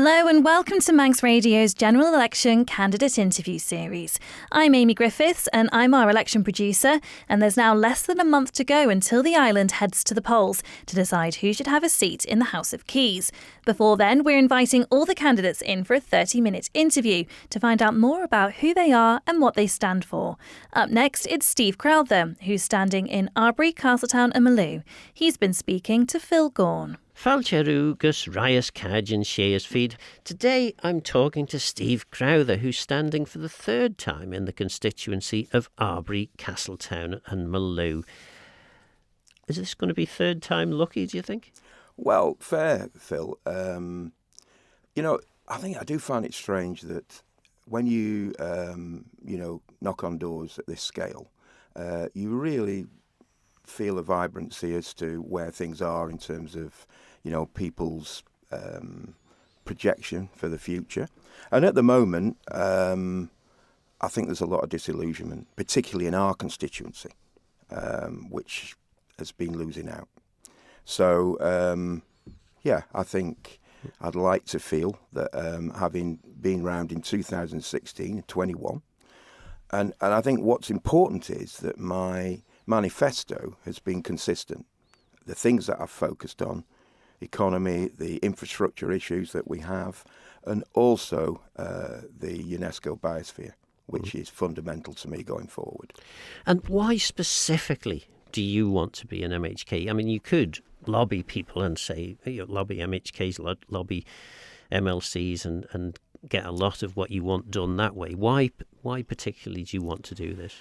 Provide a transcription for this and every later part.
Hello and welcome to Manx Radio's General Election Candidate Interview Series. I'm Amy Griffiths and I'm our election producer, and there's now less than a month to go until the island heads to the polls to decide who should have a seat in the House of Keys. Before then, we're inviting all the candidates in for a 30-minute interview to find out more about who they are and what they stand for. Up next, it's Steve Crowther, who's standing in Arbory, Castletown and Malew. He's been speaking to Phil Gaughan. Falcherugus, Rias Cadge and Shears Feed. Today I'm talking to Steve Crowther, who's standing for the third time in the constituency of Arbory, Castletown and Malew. Is this going to be third time lucky, do you think? Well, fair, Phil. I think I do find it strange that when you, knock on doors at this scale, you really feel a vibrancy as to where things are in terms of people's projection for the future. And at the moment, I think there's a lot of disillusionment, particularly in our constituency, which has been losing out. So, I think I'd like to feel that having been round in 2016 and 21, and I think what's important is that my manifesto has been consistent. The things that I've focused on, economy, the infrastructure issues that we have, and also the UNESCO biosphere, which is fundamental to me going forward. And why specifically do you want to be an MHK? I mean, you could lobby people and say, lobby MHKs, lobby MLCs and get a lot of what you want done that way. Why particularly do you want to do this?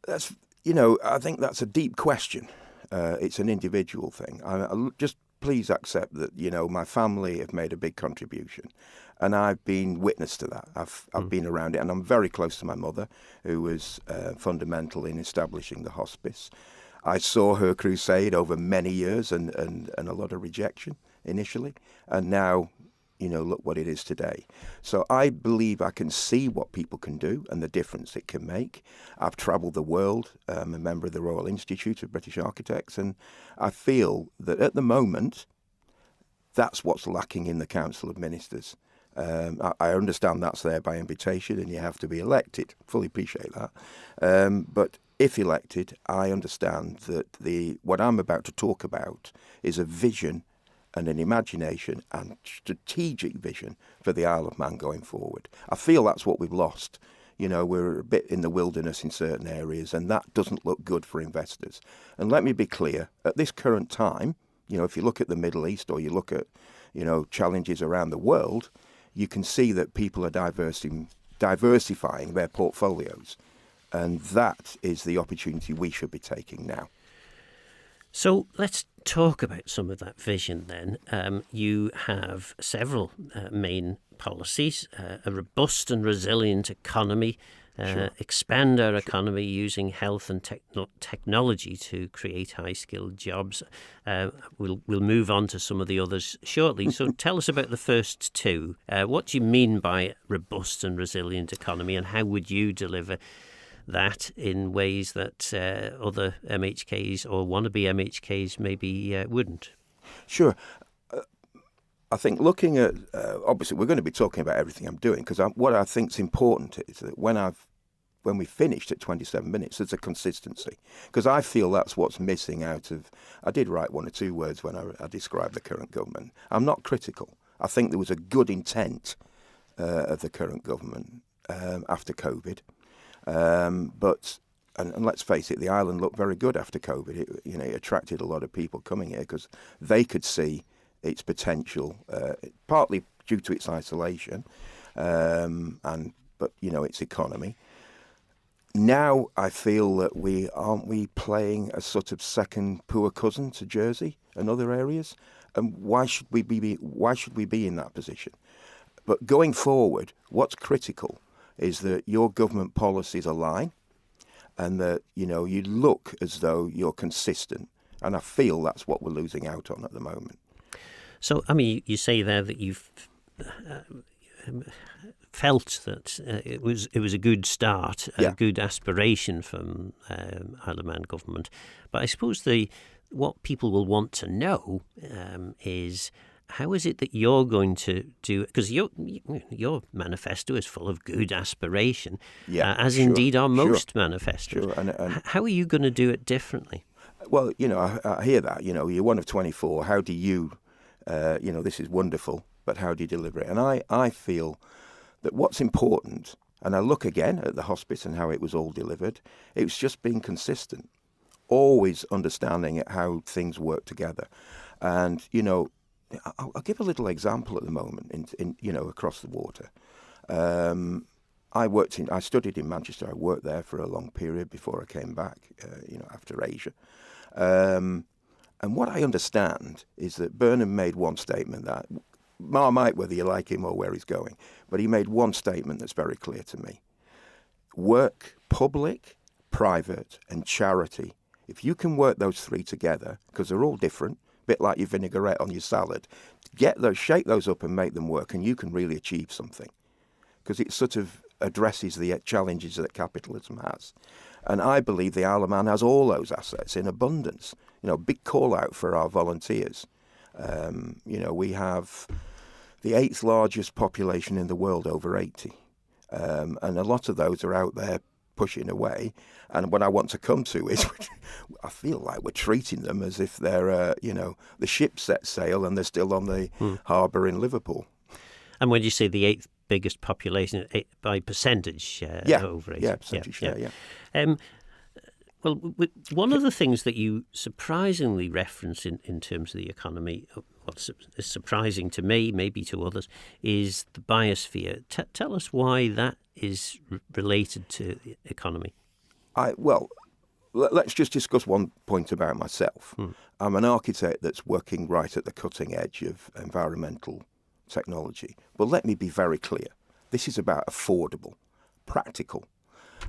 I think that's a deep question. It's an individual thing. I just please accept that, my family have made a big contribution, and I've been witness to that. I've been around it, and I'm very close to my mother, who was fundamental in establishing the hospice. I saw her crusade over many years and a lot of rejection initially, and now, look what it is today. So I believe I can see what people can do and the difference it can make. I've travelled the world. I'm a member of the Royal Institute of British Architects, and I feel that at the moment, that's what's lacking in the Council of Ministers. I understand that's there by invitation and you have to be elected. Fully appreciate that. But if elected, I understand that what I'm about to talk about is a vision and an imagination and strategic vision for the Isle of Man going forward. I feel that's what we've lost. We're a bit in the wilderness in certain areas, and that doesn't look good for investors. And let me be clear, at this current time, if you look at the Middle East or you look at, challenges around the world, you can see that people are diversifying their portfolios. And that is the opportunity we should be taking now. So let's talk about some of that vision then. You have several main policies, a robust and resilient economy, Sure. expand our economy using health and technology to create high-skilled jobs. We'll move on to some of the others shortly. So tell us about the first two. What do you mean by robust and resilient economy, and how would you deliver that in ways that other MHKs or wannabe MHKs maybe wouldn't? Sure. I think looking at, obviously we're going to be talking about everything I'm doing, because what I think is important is that when we finished at 27 minutes, there's a consistency, because I feel that's what's missing out of, I did write one or two words when I described the current government. I'm not critical. I think there was a good intent of the current government after COVID. But let's face it, the island looked very good after COVID. It attracted a lot of people coming here because they could see its potential, partly due to its isolation, but its economy. Now I feel that aren't we playing a sort of second poor cousin to Jersey and other areas, and why should we be in that position? But going forward, what's critical is that your government policies align and that, you look as though you're consistent. And I feel that's what we're losing out on at the moment. So, I mean, you say there that you've felt that it was a good start, a good aspiration from Isle of Man government. But I suppose what people will want to know is how is it that you're going to do it? Because your manifesto is full of good aspiration, as indeed are most manifestos. Sure. And how are you going to do it differently? Well, I hear that. You're one of 24. How do you, this is wonderful, but how do you deliver it? And I feel that what's important, and I look again at the hospice and how it was all delivered, it was just being consistent, always understanding how things work together. And, I'll give a little example at the moment in across the water. I studied in Manchester. I worked there for a long period before I came back, after Asia. And what I understand is that Burnham made one statement that, Marmite, whether you like him or where he's going, but he made one statement that's very clear to me. Work public, private and charity. If you can work those three together, because they're all different, a bit like your vinaigrette on your salad, shake those up and make them work, and you can really achieve something. Because it sort of addresses the challenges that capitalism has. And I believe the Isle of Man has all those assets in abundance. Big call out for our volunteers. We have the 8th largest population in the world, over 80. And a lot of those are out there pushing away. And what I want to come to is, I feel like we're treating them as if they're, the ship set sail and they're still on the harbour in Liverpool. And when you say the 8th biggest population by percentage, over 80. Yeah, percentage share, yeah. Well, one of the things that you surprisingly reference in terms of the economy, what is surprising to me, maybe to others, is the biosphere. Tell us why that is related to the economy. Let's just discuss one point about myself. I'm an architect that's working right at the cutting edge of environmental technology. But let me be very clear. This is about affordable, practical.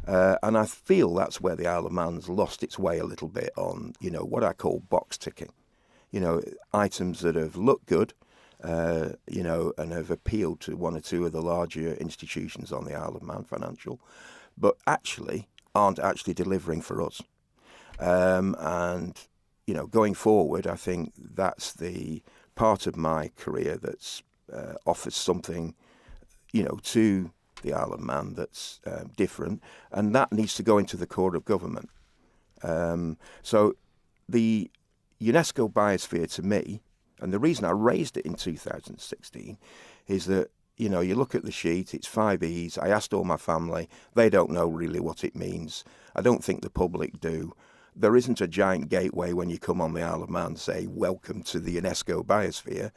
And I feel that's where the Isle of Man's lost its way a little bit on, what I call box ticking. Items that have looked good, and have appealed to one or two of the larger institutions on the Isle of Man, financial, but aren't actually delivering for us. And going forward, I think that's the part of my career that's offers something, to the Isle of Man that's different, and that needs to go into the core of government. So the UNESCO Biosphere, to me, and the reason I raised it in 2016, is that, you look at the sheet, it's 5 E's. I asked all my family. They don't know really what it means. I don't think the public do. There isn't a giant gateway when you come on the Isle of Man, say, welcome to the UNESCO Biosphere.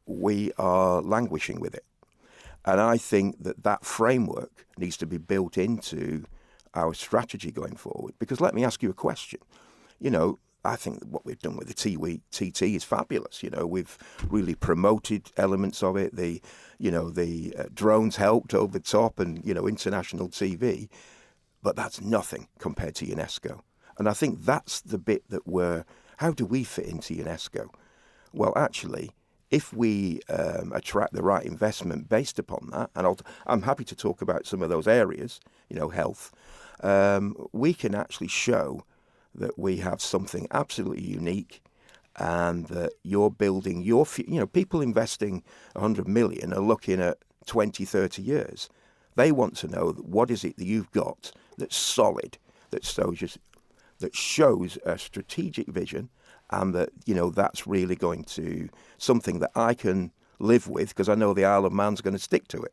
We are languishing with it. And I think that framework needs to be built into our strategy going forward. Because let me ask you a question. I think what we've done with the TT is fabulous. We've really promoted elements of it. The drones helped over top and, international TV. But that's nothing compared to UNESCO. And I think that's the bit that how do we fit into UNESCO? Well, actually, if we attract the right investment based upon that, and I'm happy to talk about some of those areas, health, we can actually show that we have something absolutely unique, and that you're building your, people investing 100 million are looking at 20, 30 years. They want to know what is it that you've got that's solid, that shows a strategic vision, and that, that's really going to something that I can live with, because I know the Isle of Man's going to stick to it.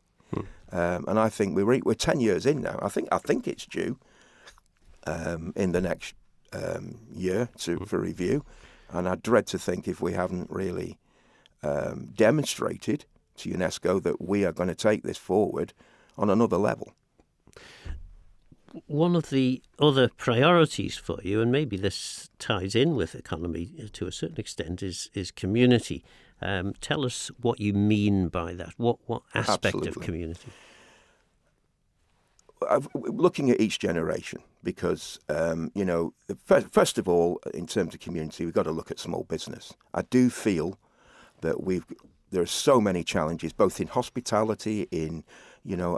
And I think we're 10 years in now. I think it's due in the next year for review. And I dread to think if we haven't really demonstrated to UNESCO that we are going to take this forward on another level. One of the other priorities for you, and maybe this ties in with economy to a certain extent, is community. Tell us what you mean by that. What aspect Absolutely. Of community? Looking at each generation, because, first of all, in terms of community, we've got to look at small business. I do feel that there are so many challenges, both in hospitality,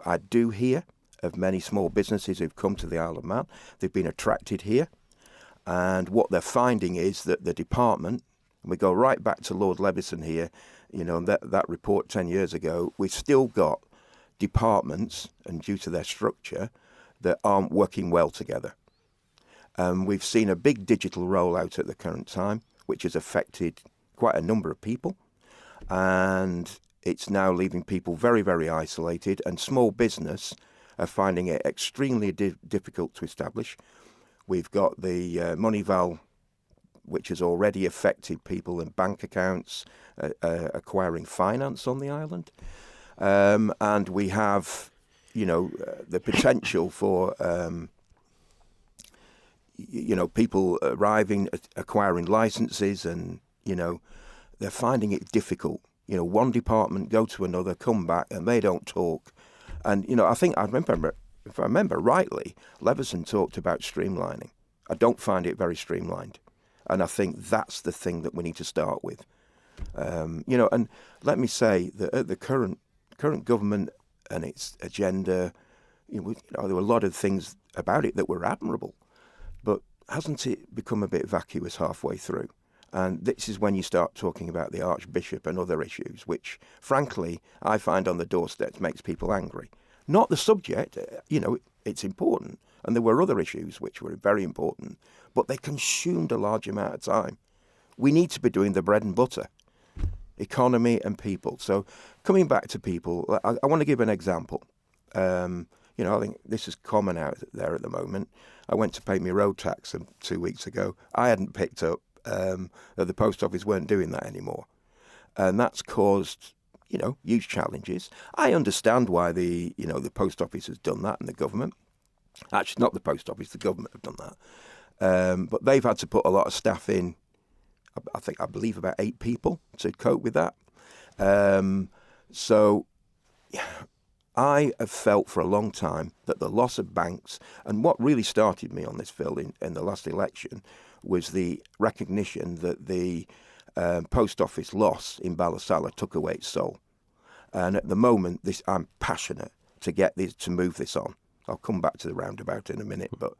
I do hear of many small businesses who've come to the Isle of Man. They've been attracted here. And what they're finding is that the department, and we go right back to Lord Levison here, that report 10 years ago, we've still got departments, and due to their structure, that aren't working well together. We've seen a big digital rollout at the current time, which has affected quite a number of people. And it's now leaving people very, very isolated, and small business are finding it extremely difficult to establish. We've got the money val, which has already affected people in bank accounts, acquiring finance on the island. And we have, the potential for, people arriving, acquiring licenses, and, they're finding it difficult. One department go to another, come back, and they don't talk. And, if I remember rightly, Leveson talked about streamlining. I don't find it very streamlined. And I think that's the thing that we need to start with. And let me say that the current government and its agenda, there were a lot of things about it that were admirable. But hasn't it become a bit vacuous halfway through? And this is when you start talking about the Archbishop and other issues, which, frankly, I find on the doorstep makes people angry. Not the subject, it's important. And there were other issues which were very important, but they consumed a large amount of time. We need to be doing the bread and butter, economy and people. So coming back to people, I want to give an example. I think this is common out there at the moment. I went to pay my road tax 2 weeks ago. I hadn't picked up that the post office weren't doing that anymore. And that's caused, huge challenges. I understand why the post office has done that, and the government. Actually, not the post office, the government have done that. But they've had to put a lot of staff in, I believe about 8 people to cope with that. So I have felt for a long time that the loss of banks, and what really started me on this, Phil, in the last election, was the recognition that the post office loss in Ballasalla took away its soul. And at the moment, I'm passionate to move this on. I'll come back to the roundabout in a minute, but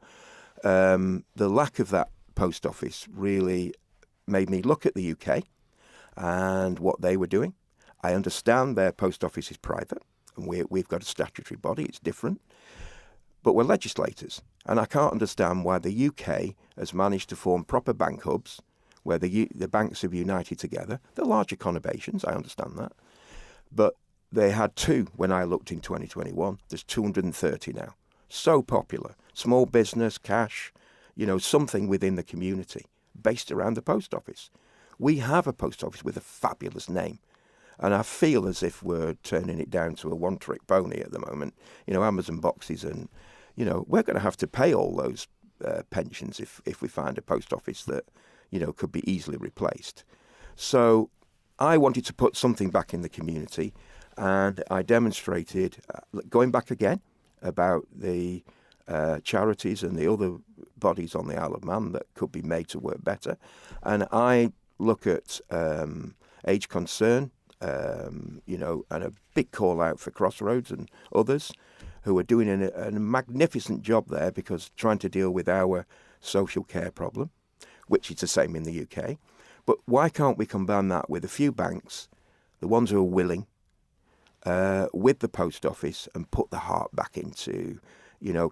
the lack of that post office really made me look at the UK and what they were doing. I understand their post office is private, and we've got a statutory body, it's different, but we're legislators, and I can't understand why the UK has managed to form proper bank hubs where the banks have united together. They're larger conurbations, I understand that, but they had 2 when I looked in 2021. There's 230 now. So popular. Small business, cash, something within the community based around the post office. We have a post office with a fabulous name. And I feel as if we're turning it down to a one-trick pony at the moment. Amazon boxes, and, we're going to have to pay all those pensions if we find a post office that, could be easily replaced. So I wanted to put something back in the community, and I demonstrated, going back again, about the charities and the other bodies on the Isle of Man that could be made to work better. And I look at Age Concern, and a big call out for Crossroads and others who are doing a magnificent job there, because trying to deal with our social care problem, which is the same in the UK. But why can't we combine that with a few banks, the ones who are willing, with the post office, and put the heart back into,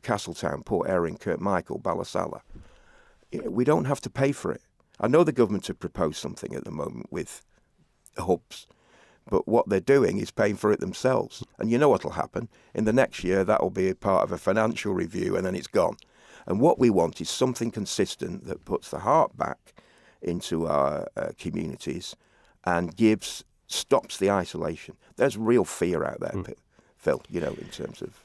Castletown, Port Erin, Kirkmichael, Ballasalla. We don't have to pay for it. I know the government have proposed something at the moment with hubs, but what they're doing is paying for it themselves. And you know what will happen? In the next year, that will be a part of a financial review, and then it's gone. And what we want is something consistent that puts the heart back into our communities and stops the isolation. There's real fear out there, Phil, in terms of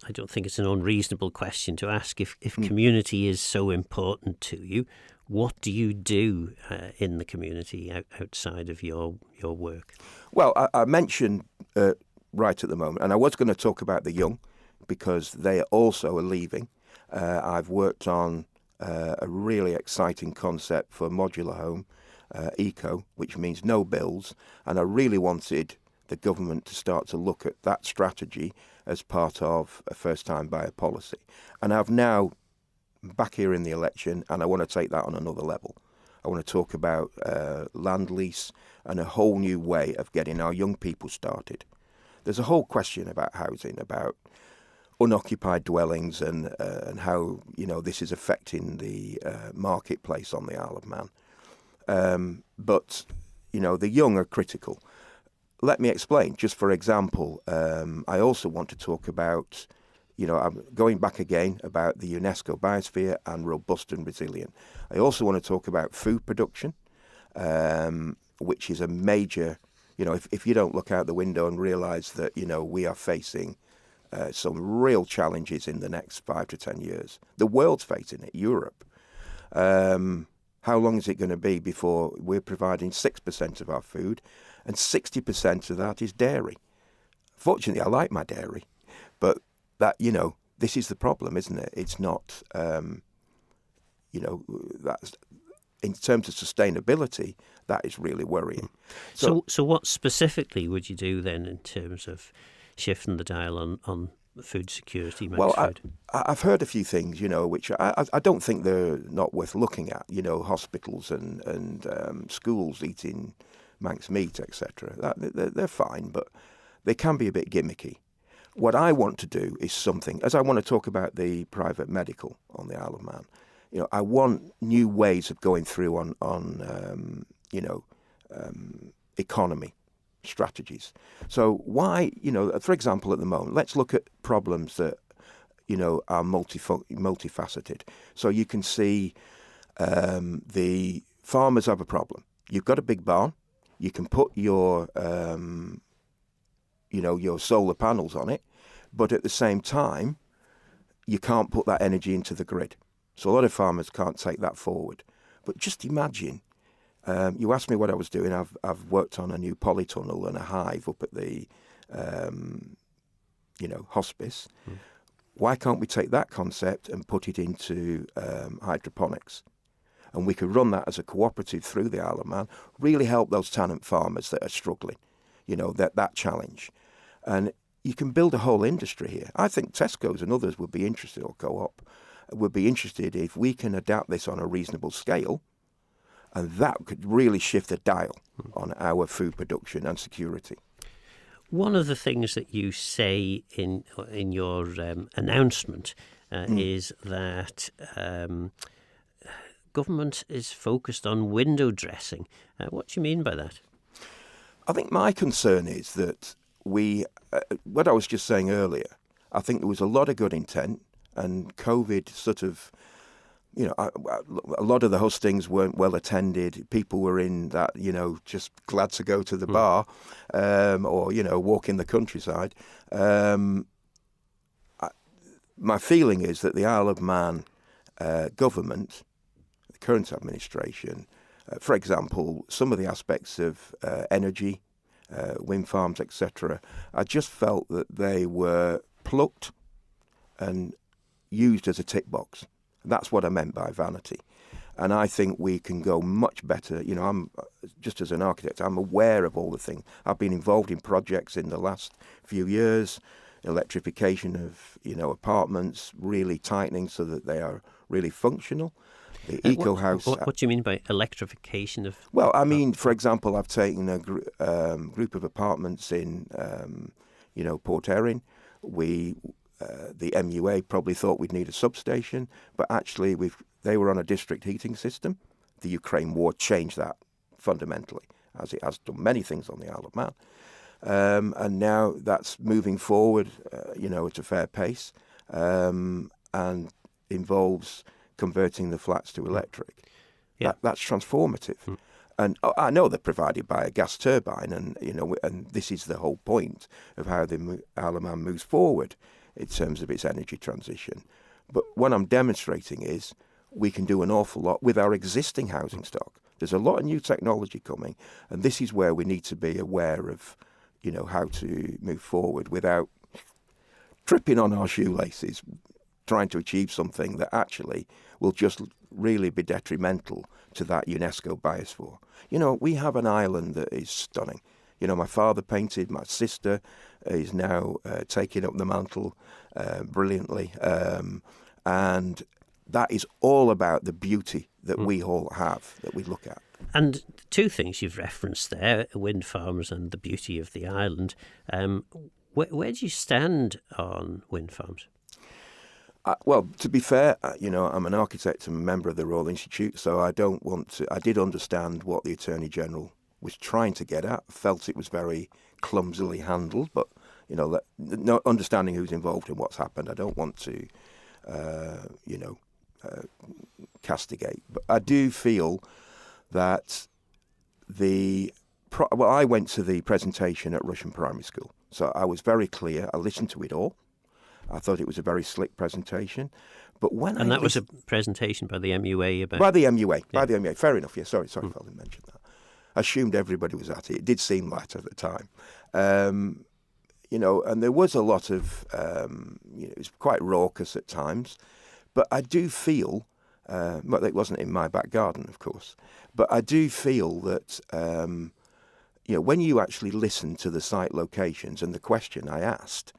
I don't think it's an unreasonable question to ask. If community is so important to you, what do you do in the community outside of your work? Well, I mentioned right at the moment, and I was going to talk about the young, because they also are leaving. I've worked on a really exciting concept for modular home, eco, which means no bills, and I really wanted the government to start to look at that strategy as part of a first-time buyer policy. And I've now back here in the election, and I want to take that on another level. I want to talk about land lease and a whole new way of getting our young people started. There's a whole question about housing, about unoccupied dwellings and how, this is affecting the marketplace on the Isle of Man. But, the young are critical. Let me explain. Just for example, I also want to talk about, I'm going back again about the UNESCO biosphere and robust and resilient. I also want to talk about food production, which is a major, if you don't look out the window and realise that, we are facing some real challenges in the next 5 to 10 years. The world's facing it, Europe. How long is it going to be before we're providing 6% of our food, and 60% of that is dairy? Fortunately, I like my dairy, but that, this is the problem, isn't it? It's not, that's, in terms of sustainability, that is really worrying. So what specifically would you do then in terms of shifting the dial on food security? Well, I've heard a few things, which I don't think they're not worth looking at. Hospitals and schools eating Manx meat, etc. They're fine, but they can be a bit gimmicky. What I want to do is something, as I want to talk about the private medical on the Isle of Man. I want new ways of going through on economy strategies. So why, for example, at the moment, let's look at problems that, are multifaceted. So you can see the farmers have a problem. You've got a big barn. You can put your, your solar panels on it, but at the same time, you can't put that energy into the grid. So a lot of farmers can't take that forward. But just imagine. You asked me what I was doing. I've worked on a new polytunnel and a hive up at the, hospice. Mm. Why can't we take that concept and put it into hydroponics? And we could run that as a cooperative through the Isle of Man, really help those tenant farmers that are struggling, that challenge. And you can build a whole industry here. I think Tesco's and others would be interested, or Co-op, would be interested if we can adapt this on a reasonable scale. And that could really shift the dial on our food production and security. One of the things that you say in your announcement is that government is focused on window dressing. What do you mean by that? I think my concern is that what I was just saying earlier, I think there was a lot of good intent, and COVID sort of, a lot of the hustings weren't well attended. People were in that, just glad to go to the bar or, walk in the countryside. My feeling is that the Isle of Man government, the current administration, for example, some of the aspects of energy, wind farms, etc., I just felt that they were plucked and used as a tick box. That's what I meant by vanity. And I think we can go much better. I'm just as an architect, I'm aware of all the things. I've been involved in projects in the last few years, electrification of, apartments, really tightening so that they are really functional. The eco house. What do you mean by electrification of? Well, I mean, for example, I've taken a group of apartments in, Port Erin. The MUA probably thought we'd need a substation, but actually they were on a district heating system. The Ukraine war changed that fundamentally, as it has done many things on the Isle of Man. And now that's moving forward, at a fair pace, and involves converting the flats to electric. Yeah. That's transformative. Mm. And I know they're provided by a gas turbine, and this is the whole point of how the Isle of Man moves forward in terms of its energy transition. But what I'm demonstrating is we can do an awful lot with our existing housing stock. There's a lot of new technology coming, and this is where we need to be aware of, how to move forward without tripping on our shoelaces, trying to achieve something that actually will just really be detrimental to that UNESCO biosphere. We have an island that is stunning. My father painted, my sister is now taking up the mantle brilliantly. And that is all about the beauty that we all have, that we look at. And two things you've referenced there, wind farms and the beauty of the island. Where do you stand on wind farms? Well, to be fair, I'm an architect and a member of the Royal Institute, so I don't want to. I did understand what the Attorney General was trying to get at. Felt it was very clumsily handled, but not understanding who's involved in what's happened. I don't want to, castigate, but I do feel that I went to the presentation at Rushen Primary School, so I was very clear. I listened to it all. I thought it was a very slick presentation. But that was a presentation by the MUA about... By the MUA. Fair enough, yeah. Sorry if I didn't mention that. I assumed everybody was at it. It did seem that at the time. And there was a lot of... it was quite raucous at times. But I do feel... well, it wasn't in my back garden, of course. But I do feel that... when you actually listen to the site locations and the question I asked...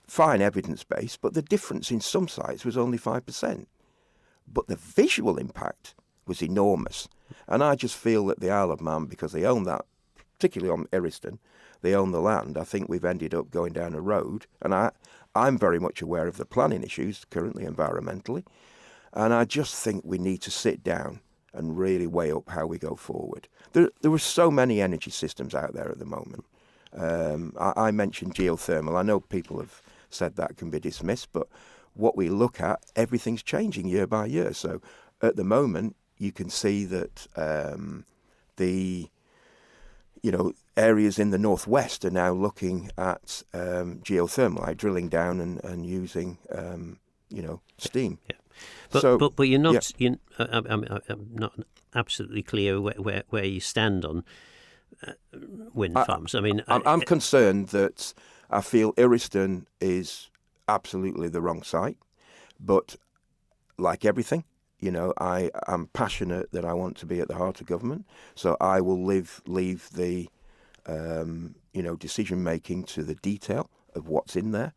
fine evidence-based, but the difference in some sites was only 5%. But the visual impact was enormous. And I just feel that the Isle of Man, because they own that, particularly on Eriston, they own the land, I think we've ended up going down a road. And I'm very much aware of the planning issues currently environmentally. And I just think we need to sit down and really weigh up how we go forward. There are so many energy systems out there at the moment. I mentioned geothermal. I know people have said that can be dismissed, but what we look at, everything's changing year by year. So at the moment, you can see that the areas in the northwest are now looking at geothermal, like drilling down and using steam. Yeah. But you're not. Yeah. I'm not absolutely clear where you stand on wind farms. I'm concerned that I feel Eriston is absolutely the wrong site, but like everything, I'm passionate that I want to be at the heart of government, so I will leave the decision making to the detail of what's in there.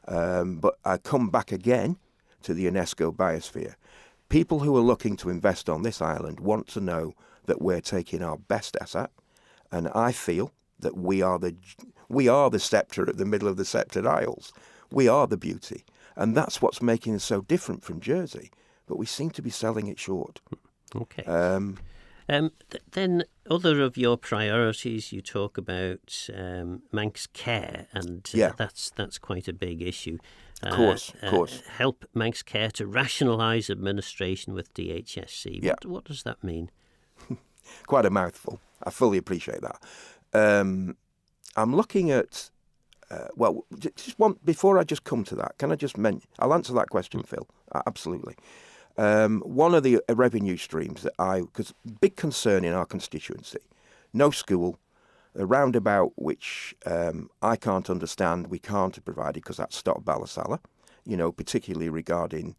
But I come back again to the UNESCO biosphere. People who are looking to invest on this island want to know that we're taking our best asset. And I feel that we are the sceptre at the middle of the Sceptred Isles. We are the beauty. And that's what's making us so different from Jersey. But we seem to be selling it short. Okay. Then other of your priorities, you talk about Manx Care, and that's quite a big issue. Of course. Help Manx Care to rationalise administration with DHSC. Yeah. What does that mean? Quite a mouthful. I fully appreciate that. I'm looking at, before I just come to that, can I just mention, I'll answer that question, Phil, absolutely. One of the revenue streams because big concern in our constituency, no school, a roundabout which I can't understand, we can't provide it because that's Stop Ballasalla, particularly regarding,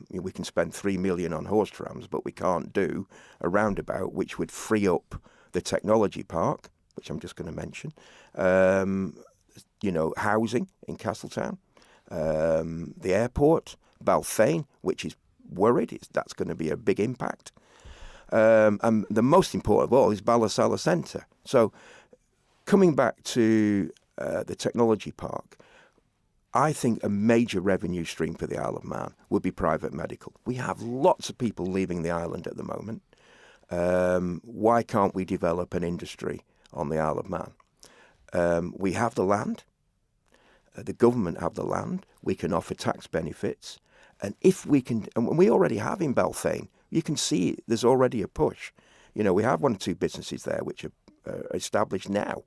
we can spend 3 million on horse trams, but we can't do a roundabout which would free up the technology park, which I'm just going to mention, housing in Castletown, the airport, Balfane, which is worried that's going to be a big impact. And the most important of all is Ballasalla Centre. So coming back to the technology park, I think a major revenue stream for the Isle of Man would be private medical. We have lots of people leaving the island at the moment. Why can't we develop an industry on the Isle of Man? We have the land. The government have the land. We can offer tax benefits. And if we can, and we already have in Balfane, you can see there's already a push. We have 1 or 2 businesses there which are established now.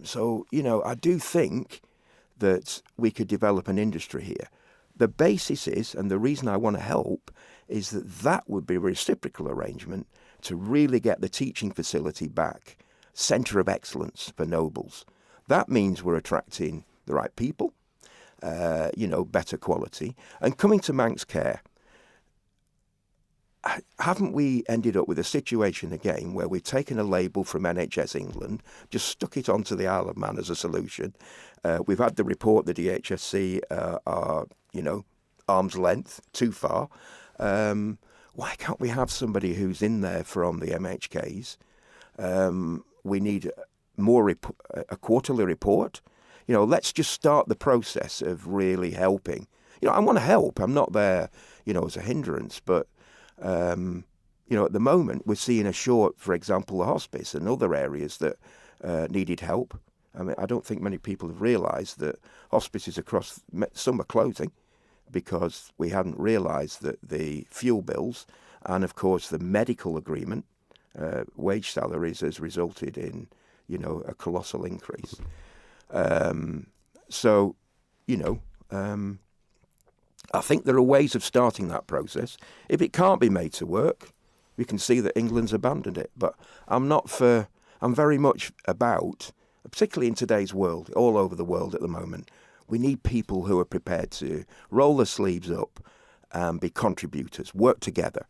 So, I do think that we could develop an industry here. The basis is, and the reason I want to help, is that would be a reciprocal arrangement to really get the teaching facility back, centre of excellence for nobles. That means we're attracting the right people, better quality. And coming to Manx Care, haven't we ended up with a situation again where we've taken a label from NHS England, just stuck it onto the Isle of Man as a solution? We've had the report that the DHSC are, arm's length, too far. Why can't we have somebody who's in there from the MHKs? We need a quarterly report. Let's just start the process of really helping. I want to help. I'm not there, as a hindrance, but at the moment, we're seeing a short, for example, the hospice and other areas that needed help. I mean, I don't think many people have realised that hospices across, some are closing because we hadn't realised that the fuel bills and, of course, the medical agreement, wage salaries has resulted in, a colossal increase. I think there are ways of starting that process. If it can't be made to work, we can see that England's abandoned it. But I'm very much about, particularly in today's world, all over the world at the moment, we need people who are prepared to roll their sleeves up and be contributors, work together.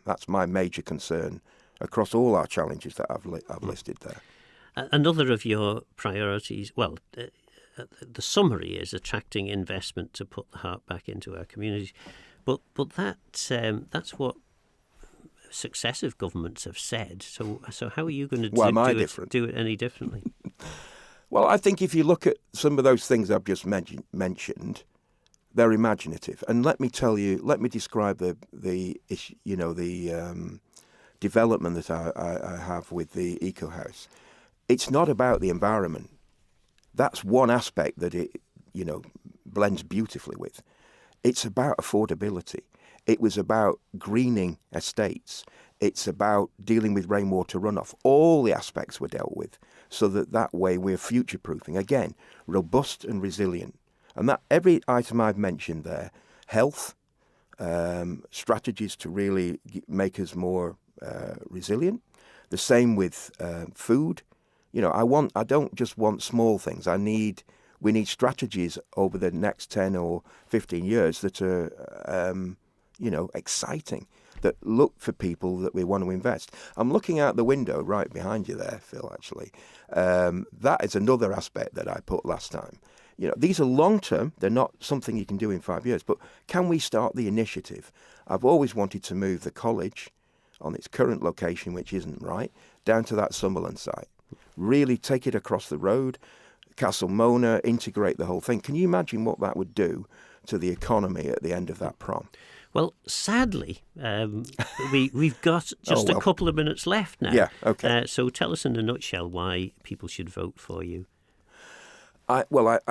That's my major concern across all our challenges that I've listed there. Another of your priorities, the summary is attracting investment to put the heart back into our communities, but that's what successive governments have said. So how are you going to do it any differently? Well, I think if you look at some of those things I've just mentioned, they're imaginative. And let me describe the issue, the development that I have with the Eco House. It's not about the environment. That's one aspect that it, blends beautifully with. It's about affordability. It was about greening estates. It's about dealing with rainwater runoff. All the aspects were dealt with so that way we're future-proofing. Again, robust and resilient. And that every item I've mentioned there, health, strategies to really make us more resilient. The same with food. I don't just want small things. We need strategies over the next 10 or 15 years that are, exciting, that look for people that we want to invest. I'm looking out the window right behind you there, Phil, actually. That is another aspect that I put last time. These are long-term. They're not something you can do in 5 years. But can we start the initiative? I've always wanted to move the college on its current location, which isn't right, down to that Sunderland site. Really take it across the road, Castle Mona, integrate the whole thing. Can you imagine what that would do to the economy at the end of that prom? Well, sadly, we've got just a couple of minutes left now. Yeah, okay. So tell us in a nutshell why people should vote for you. I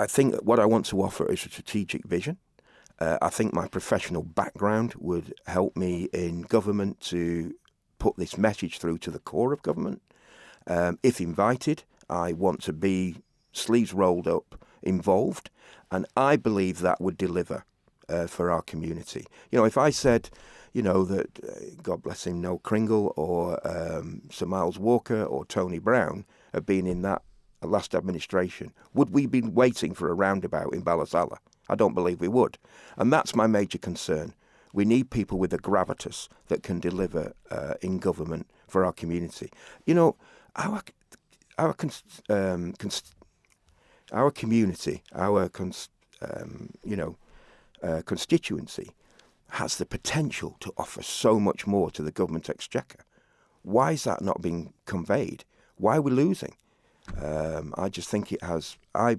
think that what I want to offer is a strategic vision. I think my professional background would help me in government to put this message through to the core of government. If invited, I want to be sleeves rolled up, involved, and I believe that would deliver for our community. If I said, that, God bless him, Noel Kringle or Sir Miles Walker or Tony Brown have been in that last administration, would we be waiting for a roundabout in Ballasalla? I don't believe we would. And that's my major concern. We need people with a gravitas that can deliver in government for our community. Our community, our constituency has the potential to offer so much more to the government exchequer. Why is that not being conveyed? Why are we losing? I just think it has. I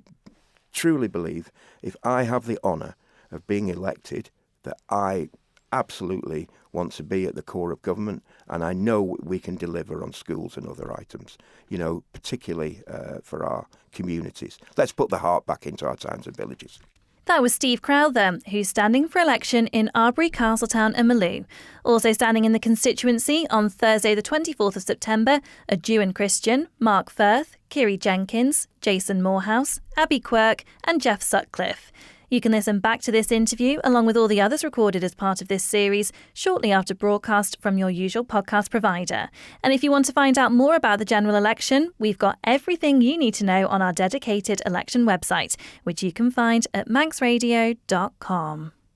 truly believe if I have the honour of being elected, that I absolutely want to be at the core of government, and I know we can deliver on schools and other items, particularly for our communities. Let's put the heart back into our towns and villages. That was Steve Crowther, who's standing for election in Arbory, Castletown and Malew. Also standing in the constituency on Thursday the 24th of September are Jew and Christian, Mark Firth, Kirrie Jenkins, Jason Moorhouse, Abby Quirk and Geoff Sutcliffe. You can listen back to this interview, along with all the others recorded as part of this series, shortly after broadcast from your usual podcast provider. And if you want to find out more about the general election, we've got everything you need to know on our dedicated election website, which you can find at manxradio.com.